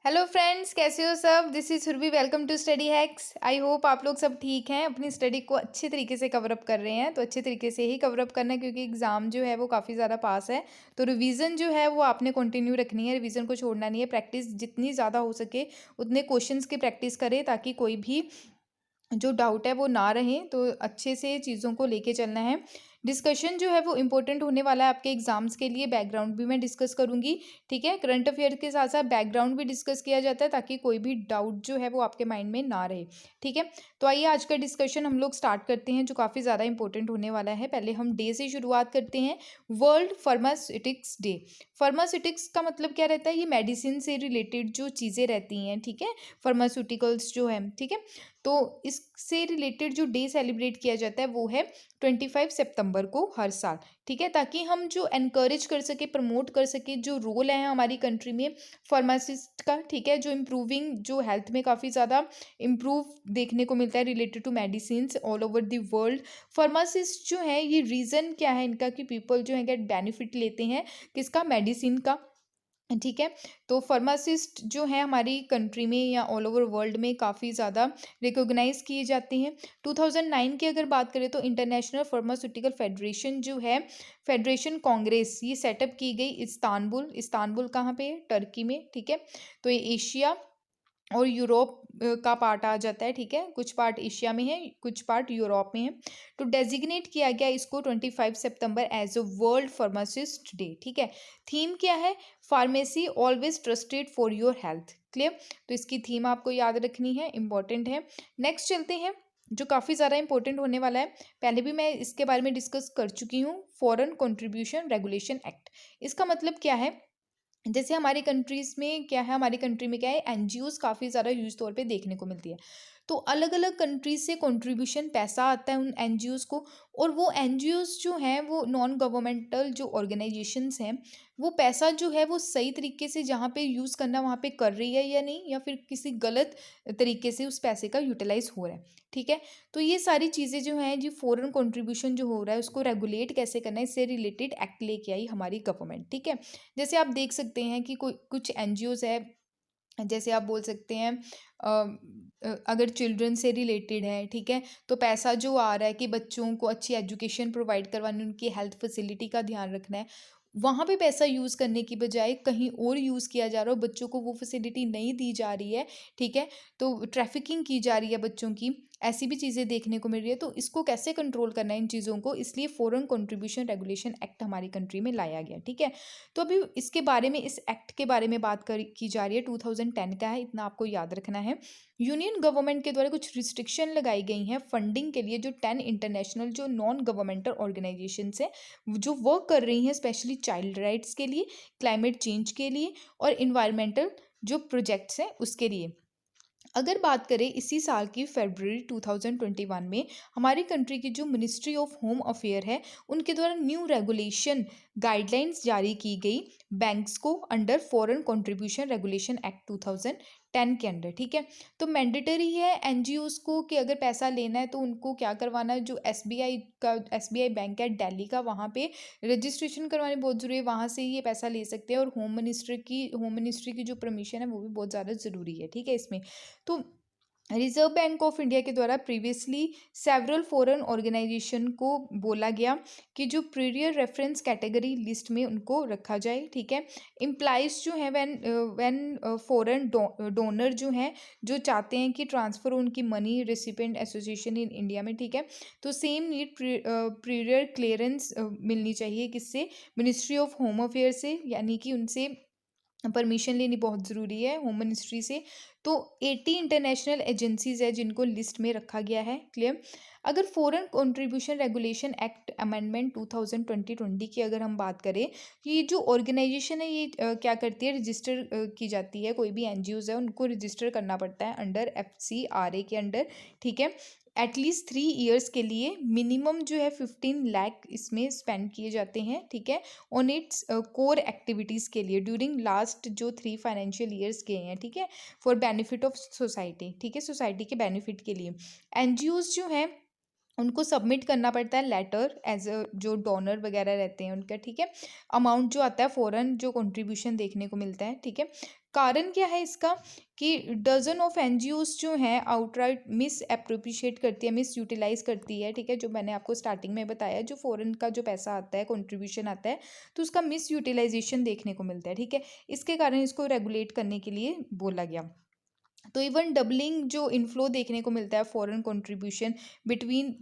Hello friends, कैसे हो सब। This is Surabhi. Welcome to study hacks. I hope आप लोग सब ठीक हैं, अपनी स्टडी को अच्छे तरीके से कवर अप कर रहे हैं। तो अच्छे तरीके से ही कवर अप करना है क्योंकि एग्ज़ाम जो है वो काफ़ी ज़्यादा पास है। तो रिवीजन जो है वो आपने कंटिन्यू रखनी है, रिवीजन को छोड़ना नहीं है। प्रैक्टिस जितनी ज़्यादा हो सके उतने क्वेश्चंस की प्रैक्टिस करें ताकि कोई भी जो डाउट है वो ना रहे। तो अच्छे से चीज़ों को लेके चलना है। डिस्कशन जो है वो इम्पोर्टेंट होने वाला है आपके एग्जाम्स के लिए। बैकग्राउंड भी मैं डिस्कस करूंगी, ठीक है। करंट अफेयर के साथ साथ बैकग्राउंड भी डिस्कस किया जाता है ताकि कोई भी डाउट जो है वो आपके माइंड में ना रहे, ठीक है। तो आइए आज का डिस्कशन हम लोग स्टार्ट करते हैं जो काफ़ी ज़्यादा इंपॉर्टेंट होने वाला है। पहले हम डे से शुरुआत करते हैं। World pharmaceutics day. फार्मास्यूटिक्स का मतलब क्या रहता है? ये मेडिसिन से रिलेटेड जो चीज़ें रहती हैं, ठीक है। फार्मास्यूटिकल्स जो है, ठीक है। तो इससे रिलेटेड जो डे सेलिब्रेट किया जाता है वो है 25 सितंबर को हर साल, ठीक है। ताकि हम जो एनकरेज कर सके, प्रमोट कर सके जो रोल है हमारी कंट्री में फार्मासिस्ट का, ठीक है। जो इम्प्रूविंग, जो हेल्थ में काफ़ी ज़्यादा इम्प्रूव देखने को मिलता है related to medicine all over the world. Pharmacist जो है, ये रीज़न क्या है इनका कि पीपल जो है गेट बेनिफिट लेते हैं किसका? मेडिसिन का, ठीक है। तो फार्मासिस्ट जो है हमारी कंट्री में या ऑल ओवर वर्ल्ड में काफ़ी ज़्यादा रिकॉग्नाइज किए जाते हैं। 2009 की अगर बात करें तो इंटरनेशनल फार्मास्यूटिकल फेडरेशन जो है, फेडरेशन कांग्रेस, ये सेटअप की गई इस्तांबुल। इस्तांबुल कहाँ पे है? टर्की में, ठीक है। तो ये एशिया और यूरोप का पार्ट आ जाता है, ठीक है। कुछ पार्ट एशिया में है, कुछ पार्ट यूरोप में है। तो डेजिग्नेट किया गया इसको 25 सितंबर as a world pharmacist day, ठीक है। थीम क्या है? Pharmacy always trusted for your health. Clear? तो इसकी थीम आपको याद रखनी है, इंपॉर्टेंट है। नेक्स्ट चलते हैं जो काफ़ी ज़्यादा इंपॉर्टेंट होने वाला है। पहले भी मैं इसके बारे में डिस्कस कर चुकी हूँ। Foreign contribution regulation act. इसका मतलब क्या है? जैसे हमारी कंट्रीज़ में क्या है, हमारी कंट्री में क्या है, एनजीओज़ काफ़ी ज़्यादा ह्यूज तौर पे देखने को मिलती है। तो अलग अलग कंट्रीज से कंट्रीब्यूशन पैसा आता है उन एनजीओज़ को। और वो एनजीओज़ जो हैं वो नॉन गवर्नमेंटल जो ऑर्गेनाइजेशंस हैं, वो पैसा जो है वो सही तरीके से जहाँ पे यूज़ करना वहाँ पे कर रही है या नहीं, या फिर किसी गलत तरीके से उस पैसे का यूटिलाइज हो रहा है, ठीक है। तो ये सारी चीज़ें जो हैं जी, फॉरेन कंट्रीब्यूशन जो हो रहा है उसको रेगुलेट कैसे करना है, इससे रिलेटेड एक्ट लेके आई हमारी गवर्नमेंट, ठीक है। जैसे आप देख सकते हैं कि कोई कुछ एनजीओज़ है, जैसे आप बोल सकते हैं अगर चिल्ड्रन से रिलेटेड है, ठीक है। तो पैसा जो आ रहा है कि बच्चों को अच्छी एजुकेशन प्रोवाइड करवानी, उनकी हेल्थ फैसिलिटी का ध्यान रखना है, वहाँ पे पैसा यूज़ करने की बजाय कहीं और यूज़ किया जा रहा है, बच्चों को वो फैसिलिटी नहीं दी जा रही है, ठीक है। तो ट्रैफिकिंग की जा रही है बच्चों की, ऐसी भी चीज़ें देखने को मिल रही है। तो इसको कैसे कंट्रोल करना है इन चीज़ों को, इसलिए फॉरेन कंट्रीब्यूशन रेगुलेशन एक्ट हमारी कंट्री में लाया गया, ठीक है। तो अभी इसके बारे में, इस एक्ट के बारे में बात की जा रही है। 2010 का है, इतना आपको याद रखना है। यूनियन गवर्नमेंट के द्वारा कुछ रिस्ट्रिक्शन लगाई गई हैं फंडिंग के लिए। जो 10 इंटरनेशनल जो नॉन गवर्नमेंटल ऑर्गेनाइजेशंस हैं, जो वर्क कर रही हैं स्पेशली चाइल्ड राइट्स के लिए, क्लाइमेट चेंज के लिए और इन्वायरमेंटल जो प्रोजेक्ट्स हैं उसके लिए। अगर बात करें इसी साल की फरवरी 2021 में, हमारी कंट्री की जो मिनिस्ट्री ऑफ होम अफेयर है, उनके द्वारा न्यू रेगुलेशन गाइडलाइंस जारी की गई बैंक्स को under foreign contribution regulation act 2010 के अंडर, ठीक है। तो मैंडेटरी है एनजीओज को कि अगर पैसा लेना है तो उनको क्या करवाना है, जो एसबीआई का, एसबीआई बैंक है दिल्ली का, वहाँ पे रजिस्ट्रेशन करवानी बहुत ज़रूरी है, वहाँ से ही ये पैसा ले सकते हैं। और होम मिनिस्ट्री की जो परमिशन है वो भी बहुत ज़्यादा ज़रूरी है, ठीक है इसमें। तो रिजर्व बैंक ऑफ इंडिया के द्वारा प्रीवियसली सेवरल फॉरेन ऑर्गेनाइजेशन को बोला गया कि जो प्रीवियर रेफरेंस कैटेगरी लिस्ट में उनको रखा जाए, ठीक है। इम्प्लाइज जो है व्हेन फॉरेन डोनर जो हैं, जो चाहते हैं कि ट्रांसफ़र उनकी money recipient association in India में, ठीक है। तो सेम नीड प्रीवियर क्लियरेंस मिलनी चाहिए किससे? मिनिस्ट्री ऑफ होम अफेयर से, यानी कि उनसे परमिशन लेनी बहुत ज़रूरी है होम मिनिस्ट्री से। तो 80 इंटरनेशनल एजेंसीज है जिनको लिस्ट में रखा गया है, क्लियर। अगर foreign contribution regulation act amendment 2020 की अगर हम बात करें, ये जो ऑर्गेनाइजेशन है ये क्या करती है, रजिस्टर की जाती है। कोई भी एनजीओज है उनको रजिस्टर करना पड़ता है अंडर एफसीआरए के अंडर, ठीक है। एटलीस्ट 3 ईयर्स के लिए मिनिमम जो है 15 लाख इसमें स्पेंड किए जाते हैं, ठीक है, ऑन इट्स कोर एक्टिविटीज़ के लिए ड्यूरिंग लास्ट जो 3 फाइनेंशियल ईयर्स गए हैं, ठीक है, फॉर बेनिफिट ऑफ सोसाइटी, ठीक है, सोसाइटी के बेनिफिट के लिए। एनजीओज जो हैं उनको सबमिट करना पड़ता है लेटर एज अ जो डोनर वगैरह रहते हैं उनका, ठीक है। अमाउंट जो आता है फॉरेन जो कंट्रीब्यूशन देखने को मिलता है, ठीक है। कारण क्या है इसका कि डजन ऑफ एनजीओज जो हैं आउटराइट मिस एप्रोप्रिशिएट करती है, मिस यूटिलाइज करती है, ठीक है। जो मैंने आपको स्टार्टिंग में बताया, जो फॉरेन का जो पैसा आता है कंट्रीब्यूशन आता है तो उसका मिस यूटिलाइजेशन देखने को मिलता है, ठीक है। इसके कारण इसको रेगुलेट करने के लिए बोला गया। तो इवन डबलिंग जो इनफ्लो देखने को मिलता है फॉरेन कंट्रीब्यूशन बिटवीन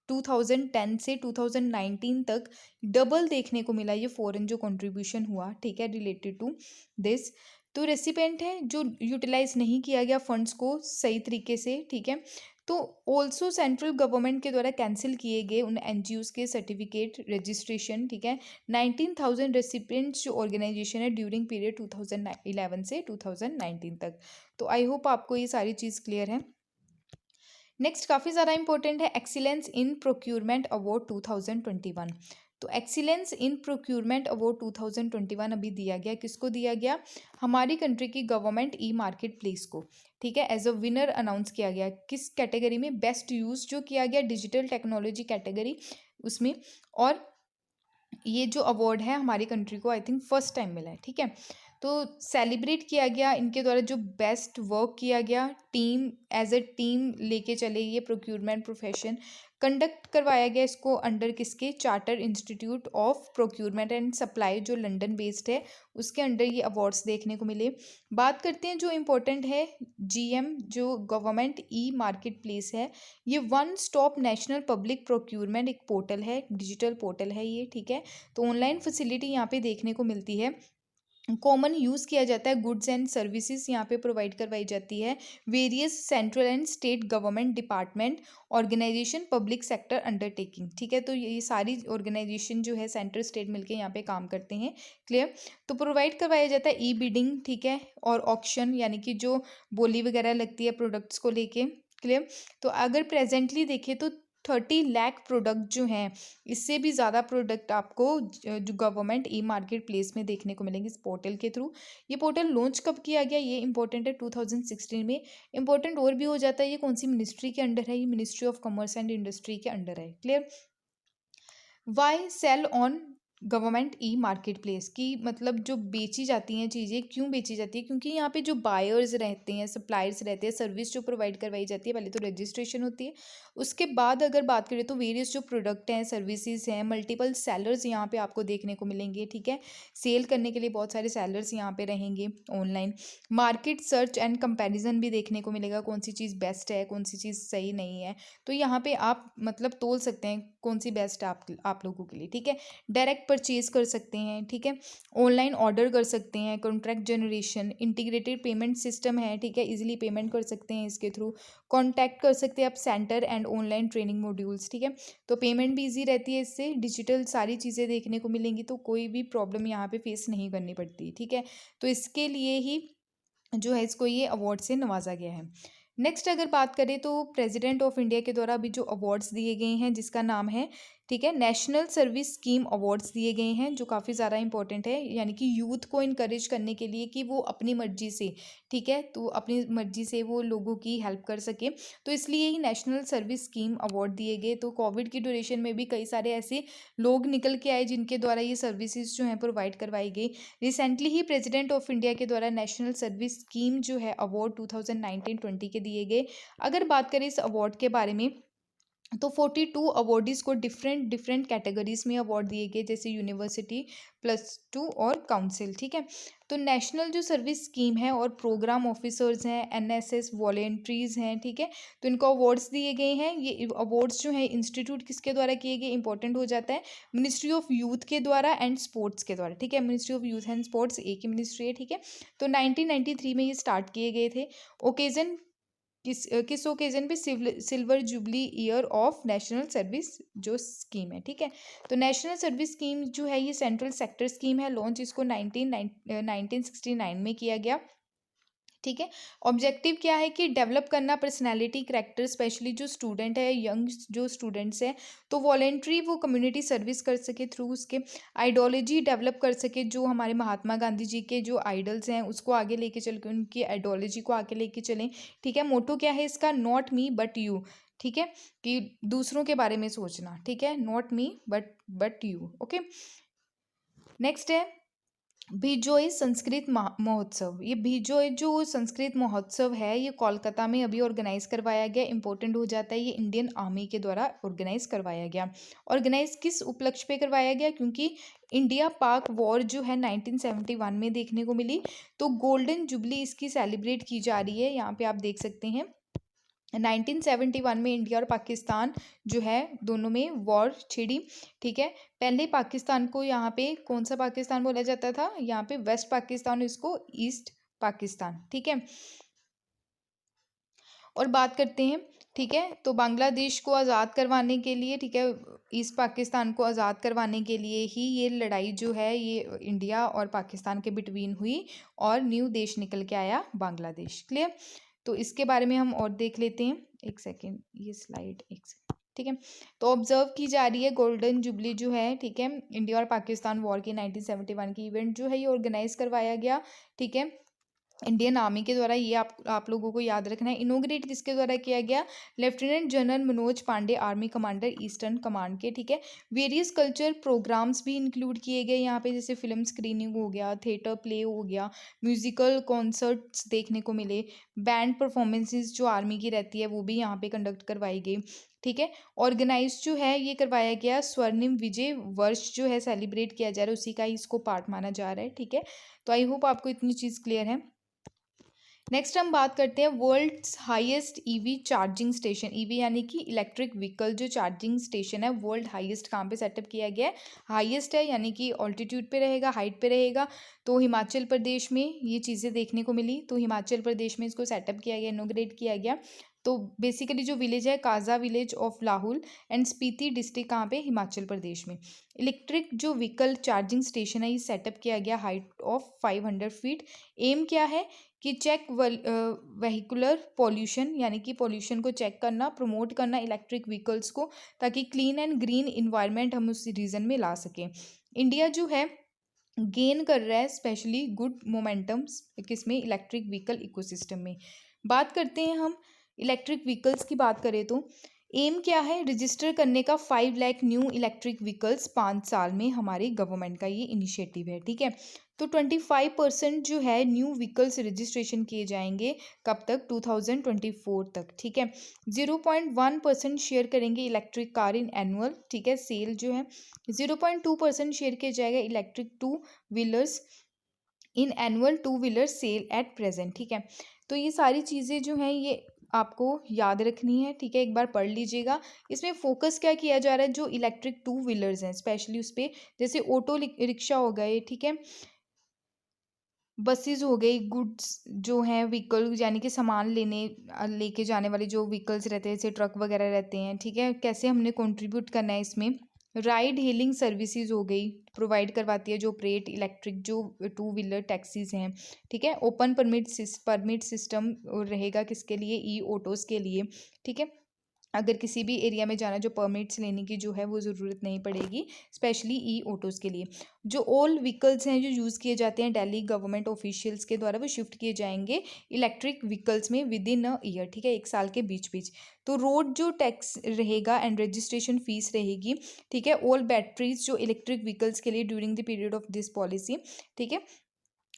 2010 से 2019 तक डबल देखने को मिला ये फॉरेन जो कंट्रीब्यूशन हुआ, ठीक है, रिलेटेड टू दिस। तो रेसिपेंट है जो यूटिलाइज नहीं किया गया फंड्स को सही तरीके से, ठीक है। तो ऑल्सो सेंट्रल गवर्नमेंट के द्वारा कैंसिल किए गए उन एनजीओज के सर्टिफिकेट रजिस्ट्रेशन, ठीक है। 19,000 रेसिपेंट्स जो ऑर्गेनाइजेशन है ड्यूरिंग पीरियड 2011 से 2019 तक। तो आई होप आपको ये सारी चीज़ क्लियर है। नेक्स्ट काफ़ी ज़्यादा इंपॉर्टेंट है एक्सीलेंस इन प्रोक्यूरमेंट अवार्ड 2021। तो एक्सीलेंस इन प्रोक्यूरमेंट अवार्ड 2021 अभी दिया गया, किसको दिया गया? हमारी कंट्री की गवर्नमेंट ई मार्केट प्लेस को, ठीक है, एज अ विनर अनाउंस किया गया। किस कैटेगरी में? बेस्ट यूज जो किया गया डिजिटल टेक्नोलॉजी कैटेगरी उसमें। और ये जो अवार्ड है हमारी कंट्री को आई थिंक फर्स्ट टाइम मिला है, ठीक है। तो सेलिब्रेट किया गया इनके द्वारा जो बेस्ट वर्क किया गया, टीम एज अ टीम लेके चले ये प्रोक्यूरमेंट प्रोफेशन कंडक्ट करवाया गया इसको अंडर किसके? Charter institute of procurement and supply जो लंदन बेस्ड है, उसके अंडर ये अवार्ड्स देखने को मिले। बात करते हैं जो इम्पोर्टेंट है, जीएम जो गवर्नमेंट ई मार्केट प्लेस है, ये one stop national public procurement एक पोर्टल है, डिजिटल पोर्टल है ये, ठीक है। तो ऑनलाइन फैसिलिटी यहाँ पे देखने को मिलती है, कॉमन यूज़ किया जाता है, गुड्स एंड सर्विसेज यहाँ पे प्रोवाइड करवाई जाती है। Various central and state government department organization public sector undertaking, ठीक है। तो ये सारी ऑर्गेनाइजेशन जो है सेंट्रल स्टेट मिलके यहाँ पे काम करते हैं, क्लियर। तो प्रोवाइड करवाया जाता है ई बिडिंग, ठीक है, और ऑक्शन यानी कि जो बोली वगैरह लगती है प्रोडक्ट्स को लेके, क्लियर। तो अगर प्रेजेंटली देखें तो 30 लाख प्रोडक्ट जो हैं, इससे भी ज़्यादा प्रोडक्ट आपको जो गवर्नमेंट ई मार्केट प्लेस में देखने को मिलेंगे इस पोर्टल के थ्रू। ये पोर्टल लॉन्च कब किया गया? ये इंपॉर्टेंट है, 2016 में। इंपॉर्टेंट और भी हो जाता है ये कौन सी मिनिस्ट्री के अंडर है? ये ministry of commerce and industry के अंडर है, clear. Why sell on government e market place की मतलब जो बेची जाती हैं चीज़ें, क्यों बेची जाती है? क्योंकि यहाँ पे जो बायर्स रहते हैं, सप्लायर्स रहते हैं, सर्विस जो प्रोवाइड करवाई जाती है, पहले तो रजिस्ट्रेशन होती है, उसके बाद अगर बात करें तो वेरियस जो प्रोडक्ट हैं, सर्विसेज हैं, मल्टीपल सेलर्स यहाँ पे आपको देखने को मिलेंगे, ठीक है। सेल करने के लिए बहुत सारे सेलर्स यहाँ पे रहेंगे online. Market search and comparison भी देखने को मिलेगा, कौन सी चीज़ बेस्ट है, कौन सी चीज़ सही नहीं है। तो यहाँ पे आप मतलब तोल सकते हैं कौन सी बेस्ट है आप लोगों के लिए, ठीक है। डायरेक्ट परचेज कर सकते हैं, ठीक है। ऑनलाइन ऑर्डर कर सकते हैं, contract generation, integrated payment system है, ठीक है, इजीली पेमेंट कर सकते हैं इसके थ्रू। कॉन्टैक्ट कर सकते हैं आप centre and online training modules, ठीक है। तो पेमेंट भी इजी रहती है इससे, डिजिटल सारी चीज़ें देखने को मिलेंगी, तो कोई भी प्रॉब्लम यहाँ पे फेस नहीं करनी पड़ती, ठीक है। तो इसके लिए ही जो है इसको ये अवार्ड से नवाजा गया है। नेक्स्ट अगर बात करें तो प्रेसिडेंट ऑफ इंडिया के द्वारा अभी जो अवार्ड्स दिए गए हैं जिसका नाम है, ठीक है, नेशनल सर्विस स्कीम अवार्ड्स दिए गए हैं, जो काफ़ी ज़्यादा इंपॉर्टेंट है, यानी कि यूथ को इनकरेज करने के लिए कि वो अपनी मर्जी से, ठीक है, तो अपनी मर्जी से वो लोगों की हेल्प कर सके, तो इसलिए ही नेशनल सर्विस स्कीम अवार्ड दिए गए। तो कोविड की ड्यूरेशन में भी कई सारे ऐसे लोग निकल के आए जिनके द्वारा ये सर्विसेज जो हैं प्रोवाइड करवाई गई। Recently he president of India के द्वारा नेशनल सर्विस स्कीम जो है अवार्ड 2019-20 के दिए गए। अगर बात करें इस अवार्ड के बारे में तो 42 अवॉर्डीज़ को डिफरेंट डिफरेंट कैटेगरीज में अवार्ड दिए गए, जैसे यूनिवर्सिटी, +2 और काउंसिल, ठीक है। तो नेशनल जो सर्विस स्कीम है और प्रोग्राम ऑफिसर्स हैं, एनएसएस वॉलेंट्रीज हैं, ठीक है, तो इनको अवार्ड्स दिए गए हैं। ये अवार्ड्स जो है इंस्टीट्यूट किसके द्वारा किए गए, इंपॉर्टेंट हो जाता है, मिनिस्ट्री ऑफ यूथ के द्वारा एंड स्पोर्ट्स के द्वारा, ठीक है। Ministry of youth and sports एक ही मिनिस्ट्री है, ठीक है। तो 1993 में ये स्टार्ट किए गए थे। ओकेजन किस ओकेजन पे? Silver jubilee year of national service जो स्कीम है, ठीक है। तो नेशनल सर्विस स्कीम जो है ये सेंट्रल सेक्टर स्कीम है, लॉन्च इसको 1969 में किया गया, ठीक है। ऑब्जेक्टिव क्या है कि डेवलप करना पर्सनैलिटी करैक्टर, स्पेशली जो स्टूडेंट है, यंग जो स्टूडेंट्स हैं, तो वॉलेंट्री वो कम्युनिटी सर्विस कर सके थ्रू उसके, आइडियोलॉजी डेवलप कर सके, जो हमारे महात्मा गांधी जी के जो आइडल्स हैं उसको आगे लेके चल के उनकी आइडियोलॉजी को आगे लेके चलें। ठीक है। मोटो क्या है इसका, नॉट मी बट यू। ठीक है, कि दूसरों के बारे में सोचना। ठीक है, not me but you. Okay. Next है बीजोई संस्कृत महोत्सव। ये बीजोई जो संस्कृत महोत्सव है ये कोलकाता में अभी ऑर्गेनाइज करवाया गया। इंपॉर्टेंट हो जाता है, ये इंडियन आर्मी के द्वारा ऑर्गेनाइज करवाया गया। ऑर्गेनाइज किस उपलक्ष्य पे करवाया गया, क्योंकि इंडिया पाक वॉर जो है 1971 में देखने को मिली, तो गोल्डन जुबली इसकी सेलिब्रेट की जा रही है। यहाँ पे आप देख सकते हैं 1971 में इंडिया और पाकिस्तान जो है दोनों में वॉर छिड़ी। ठीक है। पहले पाकिस्तान को यहाँ पे कौन सा पाकिस्तान बोला जाता था, यहाँ पे वेस्ट पाकिस्तान, इसको ईस्ट पाकिस्तान। ठीक है। और बात करते हैं, ठीक है, तो बांग्लादेश को आज़ाद करवाने के लिए, ठीक है, ईस्ट पाकिस्तान को आज़ाद करवाने के लिए ही ये लड़ाई जो है ये इंडिया और पाकिस्तान के बिटवीन हुई और न्यू देश निकल के आया बांग्लादेश। क्लियर। तो इसके बारे में हम और देख लेते हैं। एक सेकेंड, ये स्लाइड एक सेकेंड। ठीक है। तो ऑब्जर्व की जा रही है गोल्डन जुबली जो है, ठीक है, इंडिया और पाकिस्तान वॉर की 1971 की इवेंट जो है ये ऑर्गेनाइज करवाया गया। ठीक है, इंडियन आर्मी के द्वारा। ये आप लोगों को याद रखना है। इनोग्रेट किसके द्वारा किया गया, lieutenant general Manoj Pandey, army commander eastern command के। ठीक है। वेरियस कल्चर प्रोग्राम्स भी इंक्लूड किए गए यहाँ पे, जैसे फिल्म स्क्रीनिंग हो गया, थिएटर प्ले हो गया, म्यूजिकल कॉन्सर्ट्स देखने को मिले, बैंड परफॉर्मेंसेज जो आर्मी की रहती है वो भी यहाँ पे कंडक्ट करवाई गई। ठीक है। ऑर्गेनाइज जो है ये करवाया गया, स्वर्णिम विजय वर्ष जो है सेलिब्रेट किया जा रहा है, उसी का ही इसको पार्ट माना जा रहा है। ठीक है। तो आई होप आपको इतनी चीज़ क्लियर है। नेक्स्ट हम बात करते हैं world's highest EV charging station. EV यानी कि इलेक्ट्रिक व्हीकल जो चार्जिंग स्टेशन है, वर्ल्ड हाईएस्ट कहाँ पे सेटअप किया गया है, हाईएस्ट है यानी कि ऑल्टीट्यूड पे रहेगा, हाइट पे रहेगा, तो हिमाचल प्रदेश में ये चीज़ें देखने को मिली। तो हिमाचल प्रदेश में इसको सेटअप किया गया, इनोग्रेट किया गया। तो बेसिकली जो विलेज है Kaza village of Lahaul and Spiti district कहाँ पे, हिमाचल प्रदेश में। इलेक्ट्रिक जो व्हीकल चार्जिंग स्टेशन है ये सेटअप किया गया हाइट ऑफ 500 फीट। एम क्या है कि चेक वेहिकुलर पॉल्यूशन, यानी कि पॉल्यूशन को चेक करना, प्रमोट करना इलेक्ट्रिक व्हीकल्स को, ताकि क्लीन एंड ग्रीन इन्वायरमेंट हम उस रीजन में ला सकें। इंडिया जो है गेन कर रहा है स्पेशली गुड मोमेंटम्स किसमें, इलेक्ट्रिक व्हीकल इकोसिस्टम में। बात करते हैं हम इलेक्ट्रिक व्हीकल्स की बात करें तो एम क्या है, रजिस्टर करने का 5 लाख न्यू इलेक्ट्रिक व्हीकल्स 5 साल में, हमारी गवर्नमेंट का ये इनिशिएटिव है। ठीक है। तो 25% जो है न्यू व्हीकल्स रजिस्ट्रेशन किए जाएंगे, कब तक, 2024 तक। ठीक है। 0.1% शेयर करेंगे इलेक्ट्रिक कार इन एनुअल, ठीक है, सेल जो है। 0.2% शेयर किया जाएगा electric two wheelers in annual two wheeler sale at present. ठीक है। तो ये सारी चीज़ें जो हैं ये आपको याद रखनी है। ठीक है, एक बार पढ़ लीजिएगा। इसमें फोकस क्या किया जा रहा है, जो इलेक्ट्रिक टू व्हीलर्स हैं स्पेशली उस पर, जैसे ऑटो रिक्शा हो गए, ठीक है, बसेस हो गई, गुड्स जो हैं व्हीकल यानी कि सामान लेके जाने वाले जो व्हीकल्स रहते हैं, जैसे ट्रक वगैरह रहते हैं। ठीक है, कैसे हमने कंट्रीब्यूट करना है इसमें। राइड हेलिंग सर्विसेज हो गई, प्रोवाइड करवाती है जो ऑपरेट इलेक्ट्रिक जो टू व्हीलर टैक्सीज हैं। ठीक है। ओपन परमिट सिस्टम रहेगा किसके लिए, ई ऑटोज़ के लिए। ठीक है, अगर किसी भी एरिया में जाना जो परमिट्स लेने की जो है वो ज़रूरत नहीं पड़ेगी, स्पेशली ई ऑटोज़ के लिए। जो ऑल व्हीकल्स हैं जो यूज़ किए जाते हैं दिल्ली गवर्नमेंट ऑफिशियल्स के द्वारा, वो शिफ्ट किए जाएंगे इलेक्ट्रिक व्हीकल्स में विद इन अ ईयर। ठीक है, 1 साल के बीच बीच। तो रोड जो टैक्स रहेगा एंड रजिस्ट्रेशन फीस रहेगी, ठीक है, ऑल बैटरीज जो इलेक्ट्रिक व्हीकल्स के लिए during the period of this policy. ठीक है।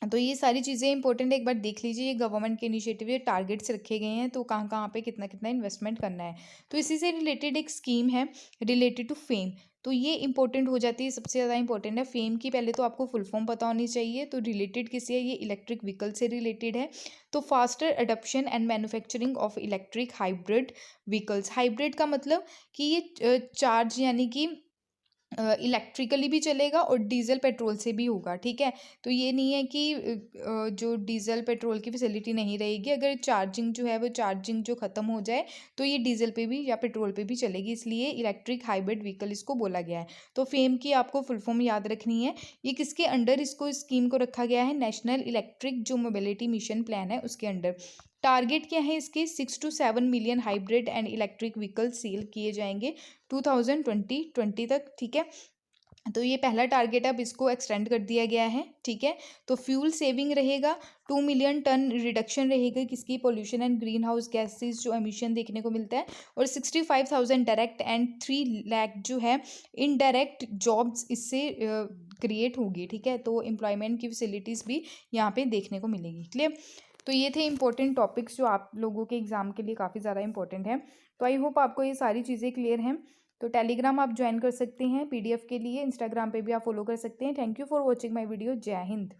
तो ये सारी चीज़ें इंपॉर्टेंट है, एक बार देख लीजिए। ये गवर्नमेंट के इनिशिएटिव, ये टारगेट्स रखे गए हैं, तो कहाँ कहाँ पे कितना कितना इन्वेस्टमेंट करना है। तो इसी से रिलेटेड एक स्कीम है रिलेटेड टू फेम, तो ये इंपॉर्टेंट हो जाती है, सबसे ज़्यादा इंपॉर्टेंट है। फेम की पहले तो आपको फुल फॉर्म पता होनी चाहिए। तो रिलेटेड किससे है, ये इलेक्ट्रिक व्हीकल से रिलेटेड है। तो faster adoption and manufacturing of electric hybrid vehicles. Hybrid का मतलब कि ये चार्ज यानी कि इलेक्ट्रिकली भी चलेगा और डीजल पेट्रोल से भी होगा, ठीक है। तो ये नहीं है कि जो डीजल पेट्रोल की फैसिलिटी नहीं रहेगी, अगर चार्जिंग जो है वो चार्जिंग जो ख़त्म हो जाए तो ये डीजल पे भी या पेट्रोल पे भी चलेगी, इसलिए इलेक्ट्रिक हाइब्रिड व्हीकल इसको बोला गया है। तो फेम की आपको फुल फॉर्म याद रखनी है। ये किसके अंडर इसको स्कीम को रखा गया है? नेशनल इलेक्ट्रिक जो मोबिलिटी मिशन प्लान है उसके अंडर। टारगेट क्या है इसके? 6 to 7 million hybrid and electric vehicle sale किए जाएंगे 2020 तक, ठीक है। तो ये पहला टारगेट अब इसको एक्सटेंड कर दिया गया है, ठीक है। तो फ्यूल सेविंग रहेगा, 2 मिलियन टन रिडक्शन रहेगा किसकी? Pollution and green house gases जो एमिशन देखने को मिलता है, और 65,000 डायरेक्ट एंड 3 लाख जो है इनडायरेक्ट जॉब्स इससे क्रिएट होगी, ठीक है। तो एम्प्लॉयमेंट की फैसिलिटीज़ भी यहाँ पे देखने को मिलेगी। क्लियर? तो ये थे इंपॉर्टेंट टॉपिक्स जो आप लोगों के एग्जाम के लिए काफ़ी ज़्यादा इंपॉर्टेंट है। तो आई होप आपको ये सारी चीज़ें क्लियर हैं। तो टेलीग्राम आप ज्वाइन कर सकते हैं पीडीएफ के लिए, इंस्टाग्राम पे भी आप फॉलो कर सकते हैं। Thank you for watching my video. जय हिंद।